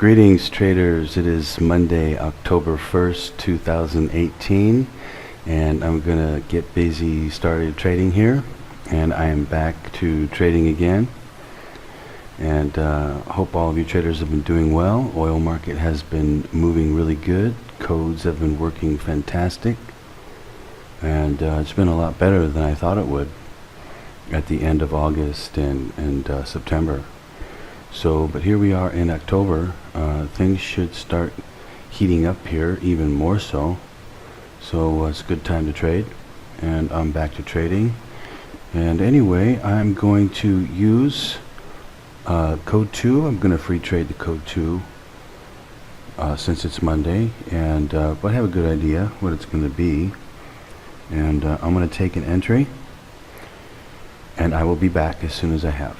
Greetings traders, it is Monday, October 1st, 2018, and I'm gonna get busy started trading here, and I am back to trading again, and hope all of you traders have been doing well. Oil market has been moving really good, codes have been working fantastic, and it's been a lot better than I thought it would at the end of August and September. So, but here we are in October. Things should start heating up here even more so. So it's a good time to trade, and I'm back to trading. And anyway, I'm going to use code 2. I'm going to free trade the code 2 since it's Monday, and but I have a good idea what it's going to be. And I'm going to take an entry, and I will be back as soon as I have.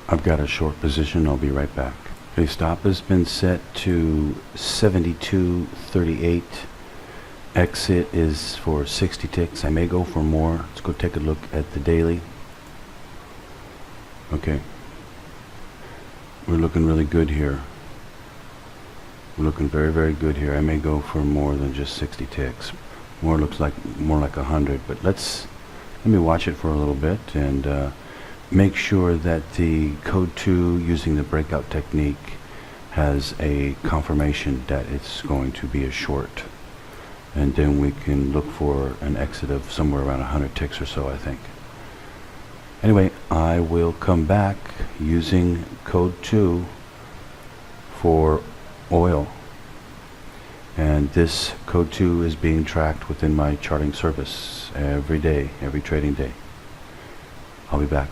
I've got a short position. I'll be right back. Okay, stop has been set to 72.38. Exit is for 60 ticks. I may go for more. Let's go take a look at the daily. Okay. We're looking really good here. We're looking very, very good here. I may go for more than just 60 ticks. More looks like more like 100. But let me watch it for a little bit and make sure that the code 2 using the breakout technique has a confirmation that it's going to be a short, and then we can look for an exit of somewhere around 100 ticks or so, I think. Anyway, I will come back using code 2 for oil, and this code 2 is being tracked within my charting service every day, every trading day. I'll be back.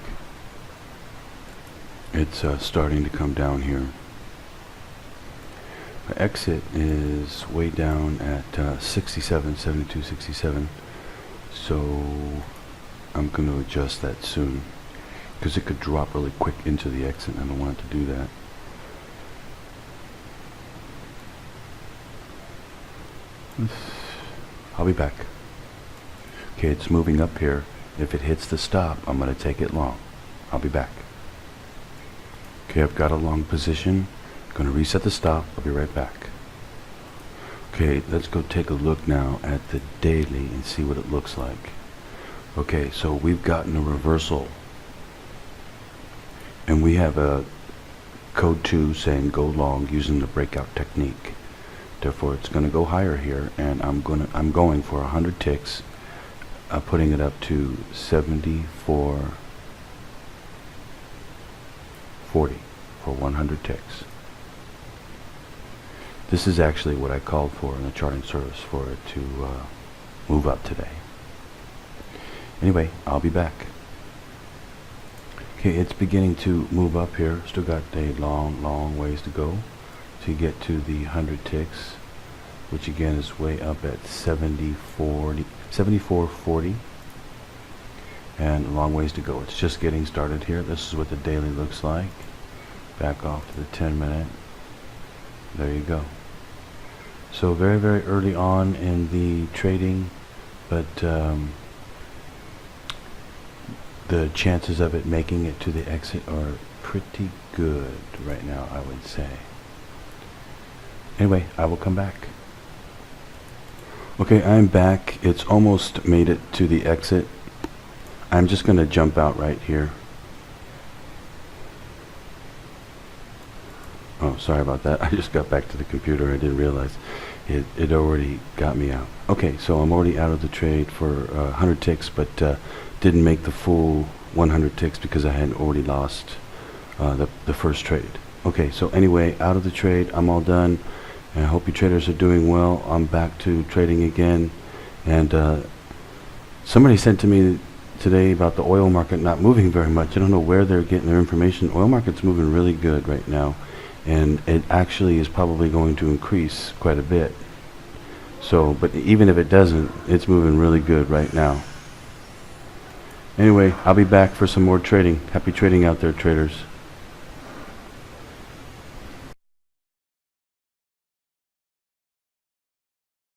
It's starting to come down here. My exit is way down at 67, 72, 67. So I'm going to adjust that soon, because it could drop really quick into the exit, and I don't want it to do that. I'll be back. Okay, it's moving up here. If it hits the stop, I'm going to take it long. I'll be back. Okay, I've got a long position. I'm going to reset the stop. I'll be right back. Okay, let's go take a look now at the daily and see what it looks like. Okay, so we've gotten a reversal, and we have a code 2 saying go long using the breakout technique. Therefore, it's going to go higher here, and I'm going for 100 ticks, putting it up to 74.40 for 100 ticks. This is actually what I called for in the charting service, for it to move up today. Anyway, I'll be back. Okay, it's beginning to move up here. Still got a long ways to go to get to the 100 ticks, which again is way up at 74.40, and a long ways to go. It's just getting started here. This is what the daily looks like. Back off to the 10-minute. There you go. So very, very early on in the trading, but the chances of it making it to the exit are pretty good right now, I would say. Anyway, I will come back. Okay, I'm back. It's almost made it to the exit. I'm just going to jump out right here. Oh, sorry about that. I just got back to the computer. I didn't realize it already got me out. Okay, so I'm already out of the trade for 100 ticks, but didn't make the full 100 ticks because I had already lost the first trade. Okay, so anyway, out of the trade. I'm all done. And I hope you traders are doing well. I'm back to trading again. And somebody sent to me today about the oil market not moving very much. I don't know where they're getting their information. Oil market's moving really good right now, and it actually is probably going to increase quite a bit. So, but even if it doesn't, it's moving really good right now. Anyway, I'll be back for some more trading. Happy trading out there, traders.